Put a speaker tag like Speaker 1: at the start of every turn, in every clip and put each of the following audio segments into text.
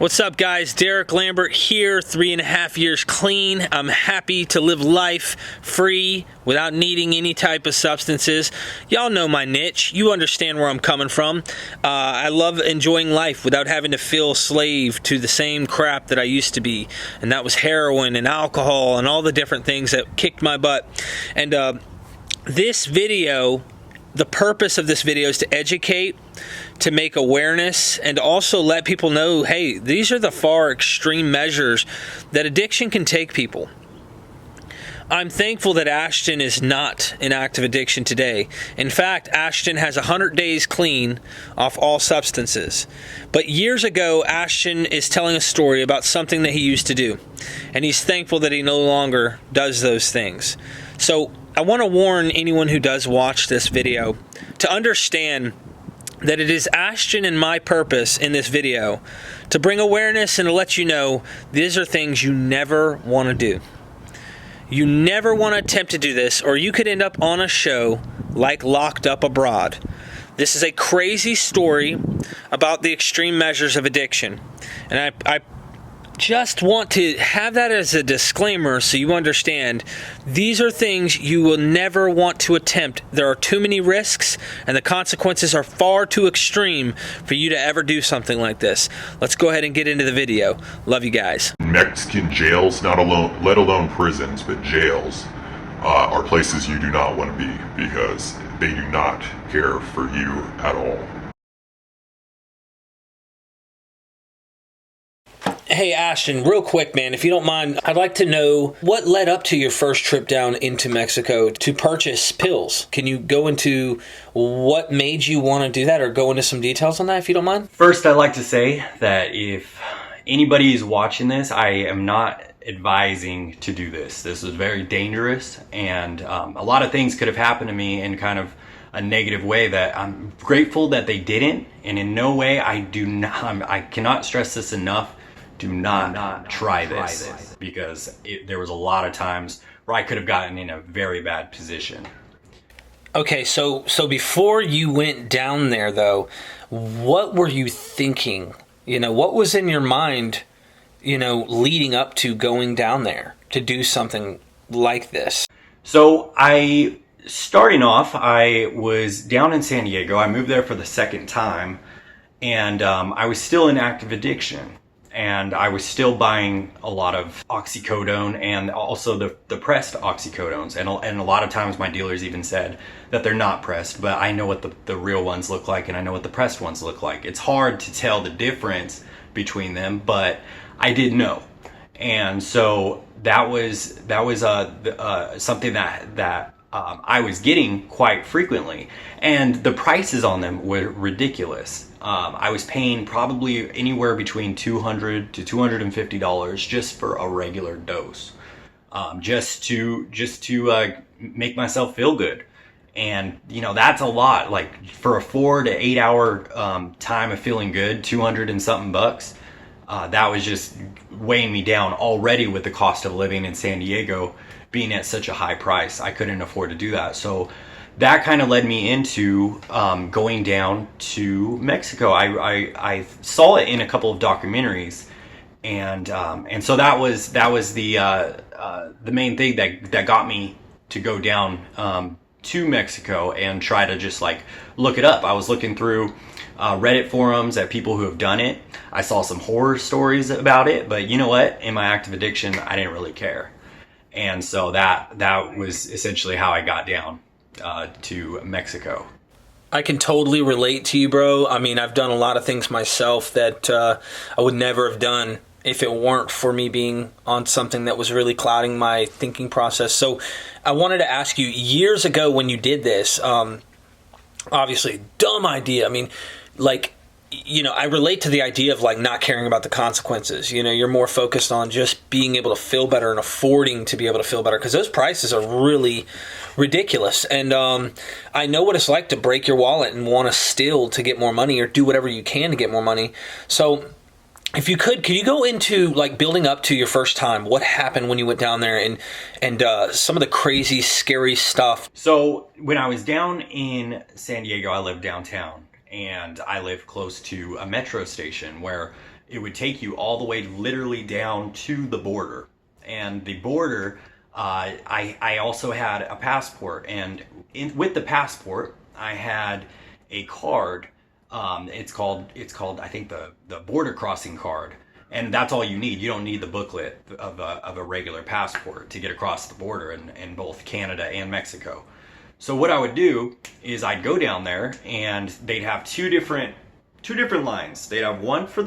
Speaker 1: What's up, guys? Derek Lambert here, 3.5 years clean. I'm happy to live life free without needing any type of substances. Y'all know my niche. You understand where I'm coming from. I love enjoying life without having to feel a slave to the same crap that I used to be. And that was heroin and alcohol and all the different things that kicked my butt. And this video, the purpose of this video is to educate, to make awareness, and also let people know, hey, these are the far extreme measures that addiction can take people. I'm thankful that Ashton is not in active addiction today. In fact, Ashton has 100 days clean off all substances. But years ago, Ashton is telling a story about something that he used to do. And he's thankful that he no longer does those things. So I want to warn anyone who does watch this video to understand that it is Ashton and my purpose in this video to bring awareness and to let you know these are things you never want to do. You never want to attempt to do this, or you could end up on a show like Locked Up Abroad. This is a crazy story about the extreme measures of addiction. And I just want to have that as a disclaimer so you understand these are things you will never want to attempt. There are too many risks and the consequences are far too extreme for you to ever do something like this. Let's go ahead and get into the video. Love you guys.
Speaker 2: Mexican jails, let alone prisons, but jails are places you do not want to be because they do not care for you at all.
Speaker 1: Hey Ashton, real quick, man, if you don't mind, I'd like to know what led up to your first trip down into Mexico to purchase pills. Can you go into what made you want to do that, or go into some details on that if you don't mind?
Speaker 3: First, I'd like to say that if anybody is watching this, I am not advising to do this. This is very dangerous, and a lot of things could have happened to me in kind of a negative way that I'm grateful that they didn't, and in no way I cannot stress this enough. Do not try this because there was a lot of times where I could have gotten in a very bad position.
Speaker 1: Okay, so before you went down there, though, what were you thinking? You know, what was in your mind, you know, leading up to going down there to do something like this?
Speaker 3: So starting off, I was down in San Diego. I moved there for the second time, and I was still in active addiction. And I was still buying a lot of oxycodone and also the pressed oxycodones. And a lot of times my dealers even said that they're not pressed, but I know what the real ones look like and I know what the pressed ones look like. It's hard to tell the difference between them, but I did know. And so that was something that I was getting quite frequently. And the prices on them were ridiculous. I was paying probably anywhere between $200 to $250 just for a regular dose, just to make myself feel good. And you know, that's a lot. Like for a 4 to 8 hour time of feeling good, 200 and something bucks. That was just weighing me down already with the cost of living in San Diego being at such a high price. I couldn't afford to do that. So that kind of led me into going down to Mexico. I saw it in a couple of documentaries, and so that was the main thing that got me to go down to Mexico and try to just like look it up. I was looking through Reddit forums at people who have done it. I saw some horror stories about it, but you know what? In my active addiction, I didn't really care, and so that was essentially how I got down to Mexico.
Speaker 1: I can totally relate to you, bro. I mean, I've done a lot of things myself that I would never have done if it weren't for me being on something that was really clouding my thinking process. So I wanted to ask you, years ago when you did this, obviously, dumb idea. I mean, like, you know, I relate to the idea of like not caring about the consequences. You know, you're more focused on just being able to feel better and affording to be able to feel better, because those prices are really ridiculous. And I know what it's like to break your wallet and want to steal to get more money or do whatever you can to get more money. So if you could you go into like building up to your first time? What happened when you went down there and some of the crazy, scary stuff?
Speaker 3: So when I was down in San Diego, I lived downtown. And I lived close to a metro station where it would take you all the way literally down to the border. And the border, I also had a passport, and with the passport, I had a card. It's called I think the border crossing card, and that's all you need. You don't need the booklet of a regular passport to get across the border in both Canada and Mexico. So what I would do is I'd go down there, and they'd have two different lines. They'd have one for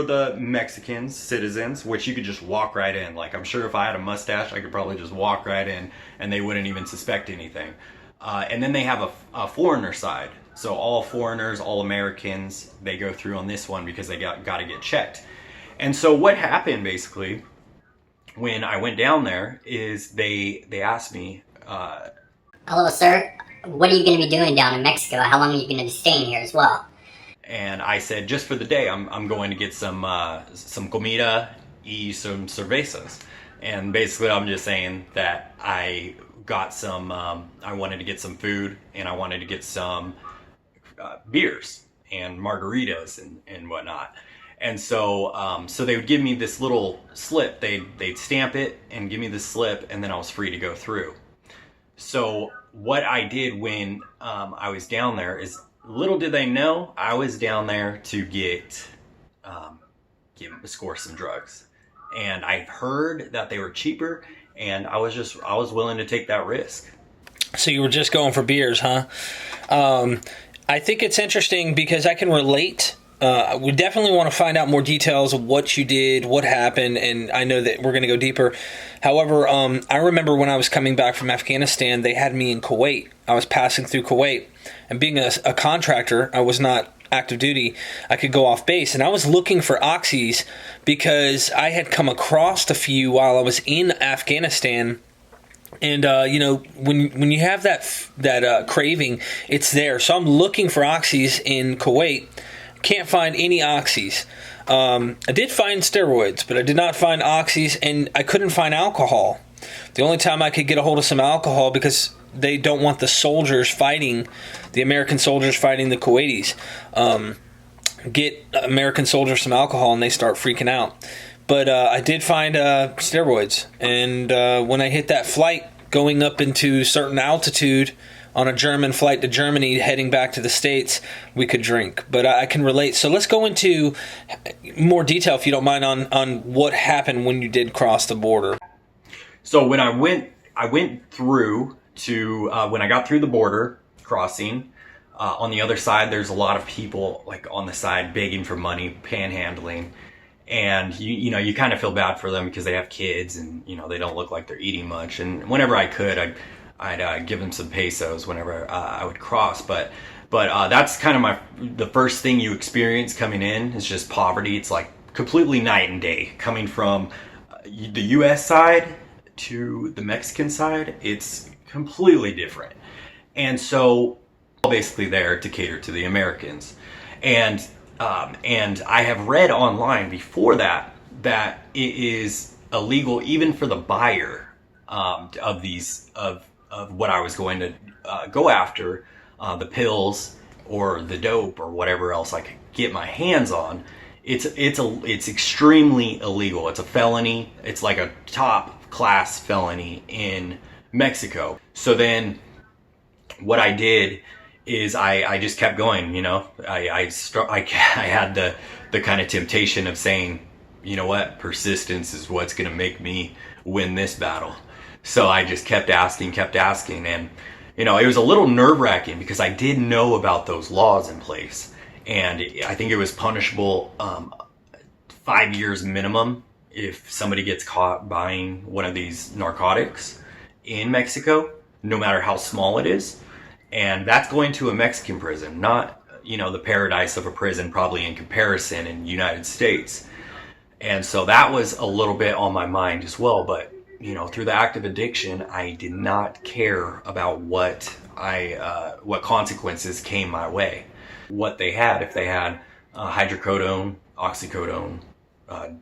Speaker 3: the Mexican citizens, which you could just walk right in. Like, I'm sure if I had a mustache, I could probably just walk right in and they wouldn't even suspect anything. And then they have a foreigner side. So all foreigners, all Americans, they go through on this one because they got to get checked. And so what happened basically when I went down there is they asked me,
Speaker 4: hello, sir. What are you going to be doing down in Mexico? How long are you going to be staying here as well?
Speaker 3: and I said, just for the day, I'm going to get some comida y some cervezas. And basically I'm just saying that I got some, I wanted to get some food, and I wanted to get some beers and margaritas and whatnot. And so so they would give me this little slip. They'd stamp it and give me this slip, and then I was free to go through. So what I did when I was down there is, little did they know, I was down there to score some drugs. And I heard that they were cheaper, and I was willing to take that risk.
Speaker 1: So you were just going for beers, huh? I think it's interesting because I can relate. We definitely want to find out more details of what you did, what happened, and I know that we're going to go deeper. However, I remember when I was coming back from Afghanistan, they had me in Kuwait. I was passing through Kuwait, and being a contractor, I was not active duty. I could go off base, and I was looking for oxys because I had come across a few while I was in Afghanistan. And when you have that craving, it's there. So I'm looking for oxys in Kuwait. Can't find any oxys. I did find steroids, but I did not find oxys, and I couldn't find alcohol. The only time I could get a hold of some alcohol, because they don't want the American soldiers fighting the Kuwaitis, get American soldiers some alcohol, and they start freaking out. But I did find steroids, and when I hit that flight going up into certain altitude on a German flight to Germany heading back to the States, we could drink. But I can relate. So let's go into more detail, if you don't mind, on what happened when you did cross the border.
Speaker 3: So when I went through to, when I got through the border crossing, on the other side, there's a lot of people like on the side begging for money, panhandling. And you kind of feel bad for them because they have kids, and they don't look like they're eating much. And whenever I could, I'd give them some pesos whenever I would cross. But that's kind of the first thing you experience coming in is just poverty. It's like completely night and day. Coming from the U.S. side to the Mexican side, it's completely different. And so basically there to cater to the Americans. And I have read online before that it is illegal even for the buyer of what I was going to go after, the pills or the dope or whatever else I could get my hands on. It's extremely illegal. It's a felony. It's like a top class felony in Mexico. So then what I did is I just kept going, I had the kind of temptation of saying, you know what, persistence is what's going to make me win this battle. So I just kept asking, and it was a little nerve-wracking because I did know about those laws in place, and I think it was punishable 5 years minimum if somebody gets caught buying one of these narcotics in Mexico, no matter how small it is. And that's going to a Mexican prison, not, the paradise of a prison probably in comparison in the United States. And so that was a little bit on my mind as well. But, through the act of addiction, I did not care about what consequences came my way. What they had, if they had hydrocodone, oxycodone,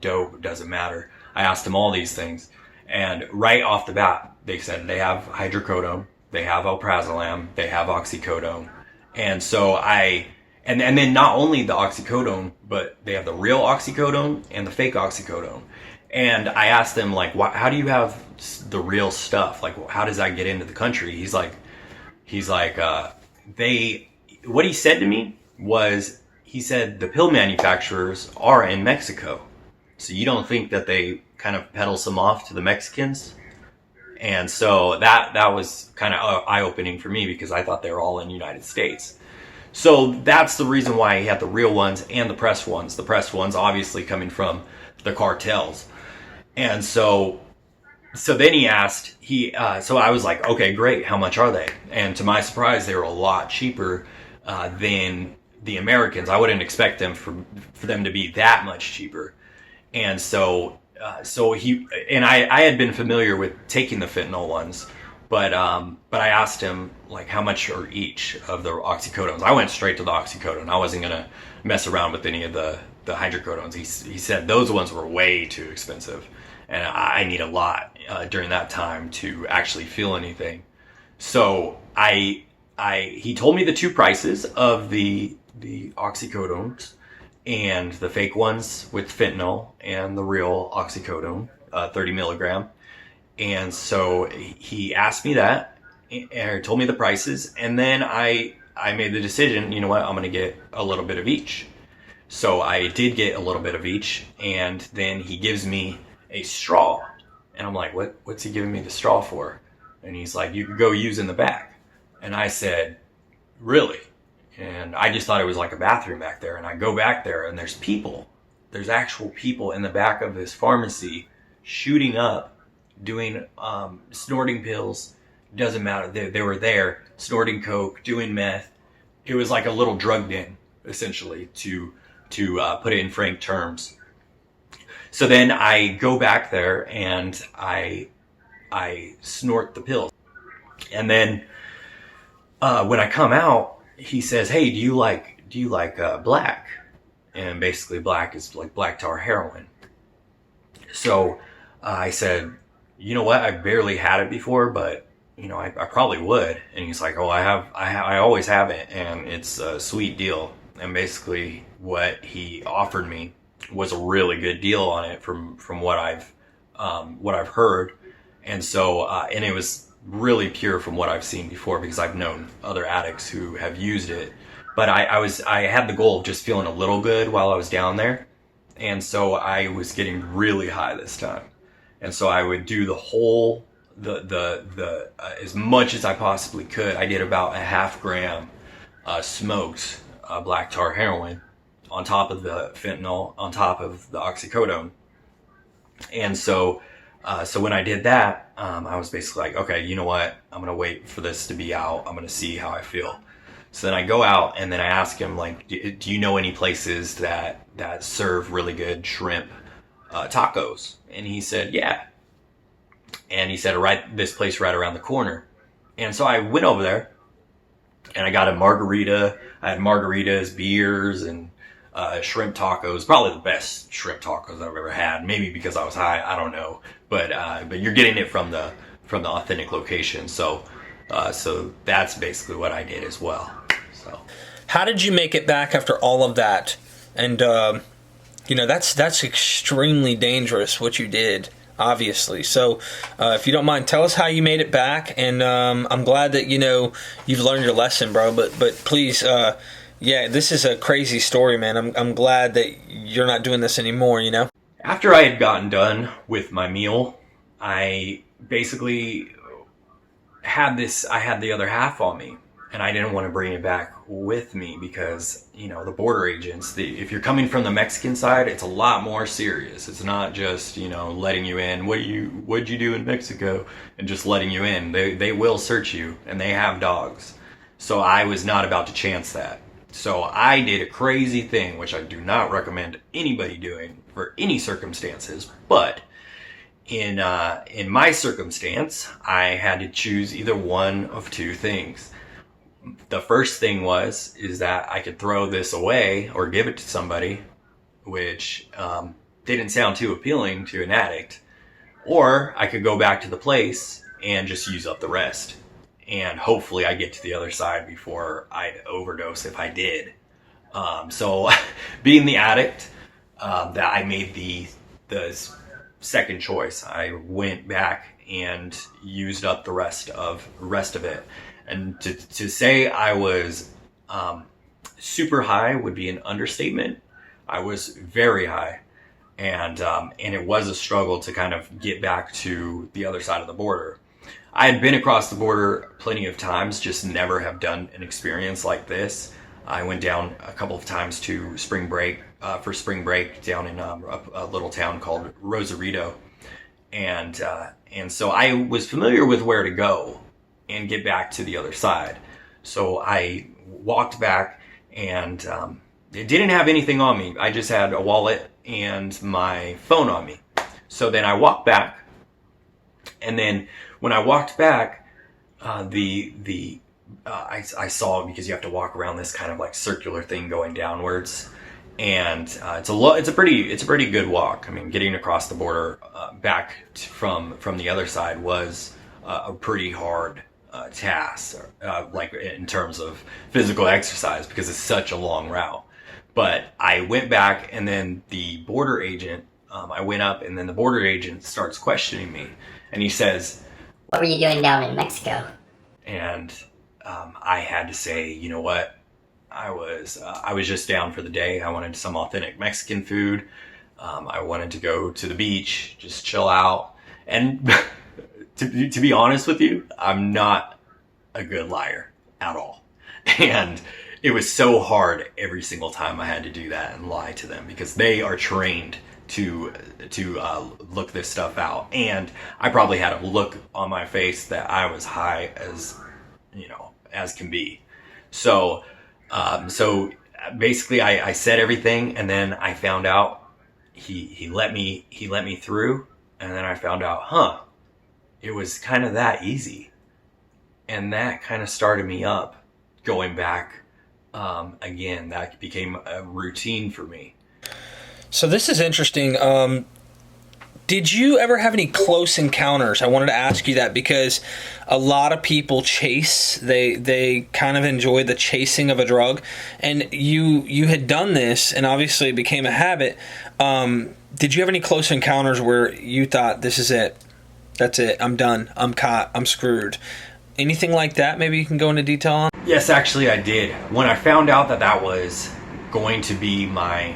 Speaker 3: dope, doesn't matter. I asked them all these things. And right off the bat, they said they have hydrocodone, they have alprazolam, they have oxycodone. And so And then not only the oxycodone, but they have the real oxycodone and the fake oxycodone. And I asked them, like, how do you have the real stuff? Like, how does that get into the country? He's like, what he said to me was, he said the pill manufacturers are in Mexico. So you don't think that they kind of peddle some off to the Mexicans? And so that was kind of eye-opening for me, because I thought they were all in the United States. So that's the reason why he had the real ones and the pressed ones. The pressed ones obviously coming from the cartels. And so then he asked, so I was like, okay, great, how much are they? And to my surprise, they were a lot cheaper than the Americans. I wouldn't expect them for them to be that much cheaper. And so I had been familiar with taking the fentanyl ones, but I asked him, like, how much are each of the oxycodones? I went straight to the oxycodone. I wasn't gonna mess around with any of the hydrocodones. He said those ones were way too expensive, and I need a lot during that time to actually feel anything. So he told me the two prices of the oxycodones and the fake ones with fentanyl and the real oxycodone, 30 milligram. And so he asked me that, and told me the prices, and then I made the decision, you know what, I'm going to get a little bit of each. So I did get a little bit of each, and then he gives me a straw. And I'm like, what's he giving me the straw for? And he's like, you can go use in the back. And I said, really? And I just thought it was like a bathroom back there. And I go back there, and there's actual people in the back of this pharmacy shooting up, doing snorting pills. Doesn't matter, they were there snorting coke, doing meth. It was like a little drug den, essentially, to put it in frank terms. So then I go back there and I snort the pills, and then when I come out, he says, hey, do you like black? And basically black is like black tar heroin. So I said, you know what, I barely had it before, but you know, I probably would. And he's like, oh, I always have it, and it's a sweet deal. And basically what he offered me was a really good deal on it from what I've heard. And so and it was really pure from what I've seen before, because I've known other addicts who have used it. But I had the goal of just feeling a little good while I was down there. And so I was getting really high this time. And so I would do the whole, as much as I possibly could. I did about a 0.5 gram smoked black tar heroin on top of the fentanyl, on top of the oxycodone. And so when I did that, I was basically like, okay, you know what? I'm going to wait for this to be out. I'm going to see how I feel. So then I go out, and then I ask him, like, do you know any places that serve really good shrimp tacos? And he said, yeah. And he said, this place right around the corner. And so I went over there, and I got a margarita. I had margaritas, beers, and shrimp tacos. Probably the best shrimp tacos I've ever had. Maybe because I was high, I don't know. But you're getting it from the authentic location. So that's basically what I did as well. So,
Speaker 1: how did you make it back after all of that? And that's extremely dangerous what you did, obviously. So if you don't mind, tell us how you made it back. And I'm glad that you've learned your lesson, bro. But please, this is a crazy story, man. I'm glad that you're not doing this anymore.
Speaker 3: After I had gotten done with my meal, I basically had the other half on me, and I didn't want to bring it back with me because, the border agents, if you're coming from the Mexican side, it's a lot more serious. It's not just, letting you in. What'd you do in Mexico? And just letting you in. They will search you, and they have dogs. So I was not about to chance that. So I did a crazy thing, which I do not recommend anybody doing for any circumstances, but in my circumstance, I had to choose either one of two things. The first thing is that I could throw this away or give it to somebody, which didn't sound too appealing to an addict, or I could go back to the place and just use up the rest. And hopefully I get to the other side before I'd overdose if I did. So being the addict, that I made the second choice. I went back and used up the rest of it. And to say I was super high would be an understatement. I was very high, and it was a struggle to kind of get back to the other side of the border. I had been across the border plenty of times, just never have done an experience like this. I went down a couple of times to spring break down in a little town called Rosarito, and so I was familiar with where to go and get back to the other side. So I walked back, and it didn't have anything on me. I just had a wallet and my phone on me. So then I walked back, and then when I walked back, I saw, because you have to walk around this kind of like circular thing going downwards, and it's a pretty good walk. I mean, getting across the border from the other side was a pretty hard task, like in terms of physical exercise, because it's such a long route. But I went back, and then the border agent, I went up, and then the border agent starts questioning me, and he says,
Speaker 4: "What were you doing down in Mexico?"
Speaker 3: And I had to say, you know what, I was just down for the day. I wanted some authentic Mexican food. I wanted to go to the beach, just chill out. And to be honest with you, I'm not a good liar at all. And it was so hard every single time I had to do that and lie to them, because they are trained to look this stuff out. And I probably had a look on my face that I was high as can be. So basically I said everything, and then I found out he let me through, and then I found out, it was kind of that easy. And that kind of started me up going back. Again, that became a routine for me.
Speaker 1: So this is interesting. Did you ever have any close encounters? I wanted to ask you that because a lot of people chase. They kind of enjoy the chasing of a drug, and you had done this, and obviously it became a habit. Did you have any close encounters where you thought, this is it, that's it, I'm done, I'm caught, I'm screwed? Anything like that? Maybe you can go into detail on?
Speaker 3: Yes, actually I did. When I found out that was going to be my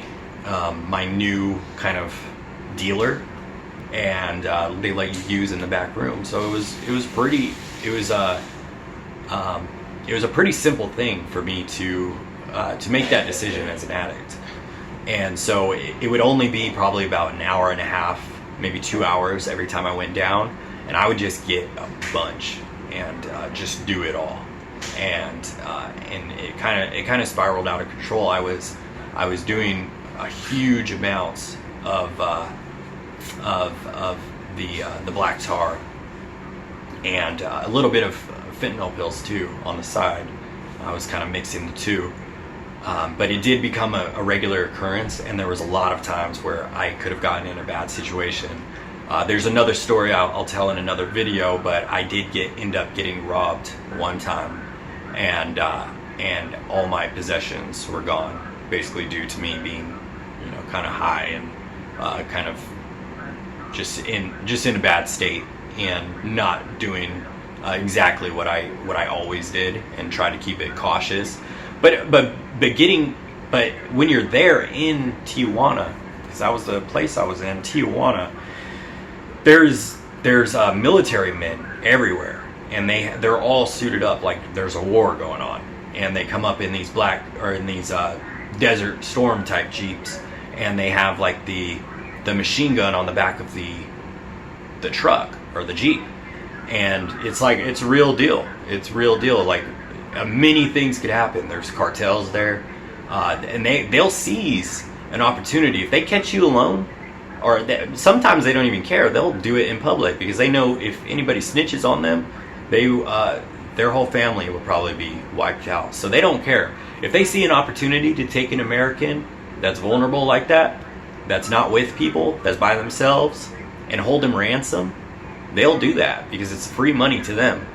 Speaker 3: new kind of dealer, and they let you use in the back room, so it was a pretty simple thing for me to make that decision as an addict. And so it would only be probably about an hour and a half, maybe 2 hours every time I went down, and I would just get a bunch and just do it all. And it kind of spiraled out of control. I was doing a huge amounts of the black tar, and a little bit of fentanyl pills too on the side. I was kind of mixing the two, but it did become a regular occurrence, and there was a lot of times where I could have gotten in a bad situation. There's another story I'll tell in another video, but I did end up getting robbed one time, and all my possessions were gone, basically due to me being, kind of high and kind of just in a bad state, and not doing exactly what I always did, and try to keep it cautious. But when you're there in Tijuana, because that was the place I was in, Tijuana, there's military men everywhere, and they're all suited up like there's a war going on, and they come up in these Desert Storm type Jeeps, and they have like the machine gun on the back of the truck or the Jeep, and it's real deal. It's real deal. Like many things could happen. There's cartels there, and they'll seize an opportunity if they catch you alone. Or sometimes they don't even care. They'll do it in public, because they know if anybody snitches on them, their whole family will probably be wiped out. So they don't care. If they see an opportunity to take an American that's vulnerable like that, that's not with people, that's by themselves, and hold him ransom, they'll do that, because it's free money to them.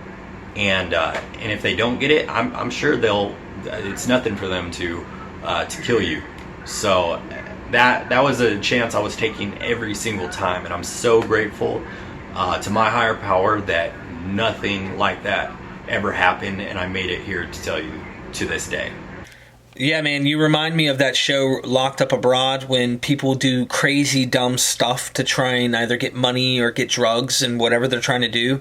Speaker 3: And if they don't get it, I'm sure it's nothing for them to to kill you. So that was a chance I was taking every single time, and I'm so grateful to my higher power that nothing like that ever happened, and I made it here to tell you to this day.
Speaker 1: Yeah, man, you remind me of that show Locked Up Abroad, when people do crazy, dumb stuff to try and either get money or get drugs and whatever they're trying to do.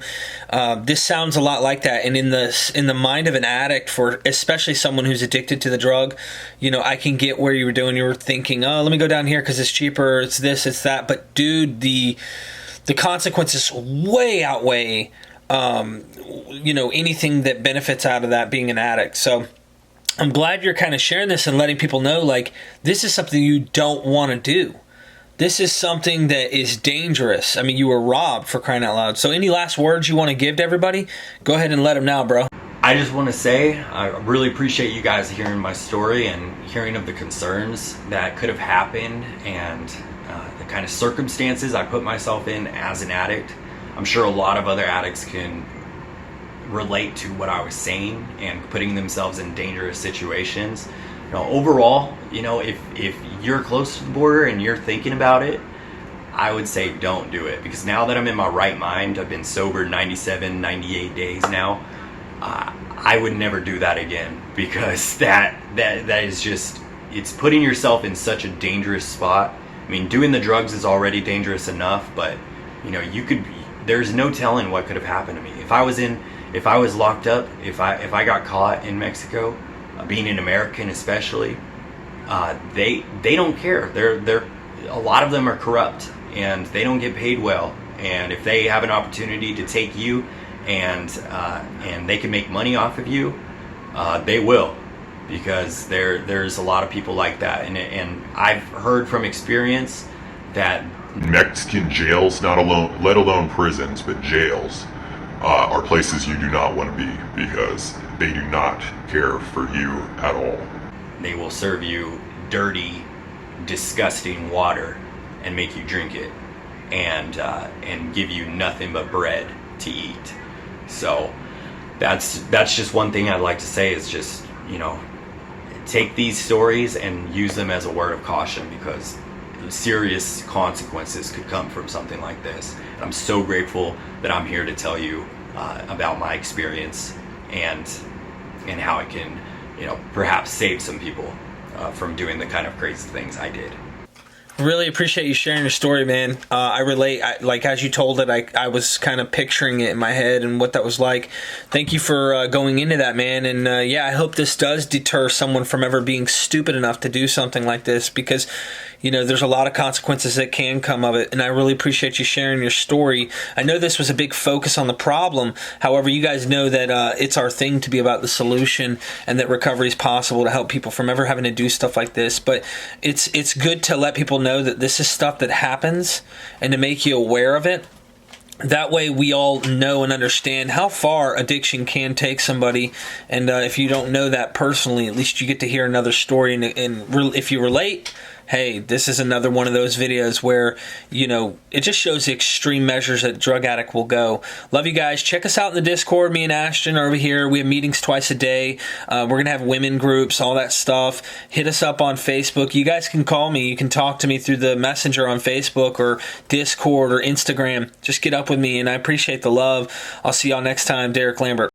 Speaker 1: This sounds a lot like that. And in the mind of an addict, for especially someone who's addicted to the drug, you know, I can get where you were doing. You were thinking, oh, let me go down here because it's cheaper, it's this, it's that. But dude, the consequences way outweigh, you know, anything that benefits out of that being an addict. So I'm glad you're kind of sharing this and letting people know, like, this is something you don't want to do. This is something that is dangerous. I mean, you were robbed, for crying out loud. So any last words you want to give to everybody? Go ahead and let them know, bro.
Speaker 3: I just want to say I really appreciate you guys hearing my story and hearing of the concerns that could have happened and the kind of circumstances I put myself in as an addict. I'm sure a lot of other addicts can relate to what I was saying and putting themselves in dangerous situations. You know, overall, you know, if you're close to the border and you're thinking about it, I would say don't do it, because now that I'm in my right mind, I've been sober 97, 98 days now, I would never do that again, because that is just, it's putting yourself in such a dangerous spot. I mean, doing the drugs is already dangerous enough, but you know, there's no telling what could have happened to me. If I was locked up, if I got caught in Mexico, being an American especially, they don't care. They're a lot of them are corrupt and they don't get paid well. And if they have an opportunity to take you and they can make money off of you, they will, because there's a lot of people like that. And I've heard from experience that
Speaker 2: Mexican jails, not alone, let alone prisons, but jails, are places you do not want to be, because they do not care for you at all.
Speaker 3: they will serve you dirty, disgusting water and make you drink it, and give you nothing but bread to eat. So that's just one thing I'd like to say, is just, you know, take these stories and use them as a word of caution, because serious consequences could come from something like this. And I'm so grateful that I'm here to tell you about my experience and how it can, you know, perhaps save some people from doing the kind of crazy things I did.
Speaker 1: Really appreciate you sharing your story, man. I relate. Like, as you told it, I was kind of picturing it in my head and what that was like. Thank you for going into that, man. And yeah, I hope this does deter someone from ever being stupid enough to do something like this, because, you know, there's a lot of consequences that can come of it. And I really appreciate you sharing your story. I know this was a big focus on the problem. However, you guys know that it's our thing to be about the solution, and that recovery is possible to help people from ever having to do stuff like this. But it's good to let people know that this is stuff that happens, and to make you aware of it. That way we all know and understand how far addiction can take somebody. And if you don't know that personally, at least you get to hear another story. And if you relate, hey, this is another one of those videos where, you know, it just shows the extreme measures that a drug addict will go. Love you guys. Check us out in the Discord. Me and Ashton are over here. We have meetings twice a day. We're going to have women groups, all that stuff. Hit us up on Facebook. You guys can call me. You can talk to me through the messenger on Facebook or Discord or Instagram. Just get up with me, and I appreciate the love. I'll see y'all next time. Derek Lambert.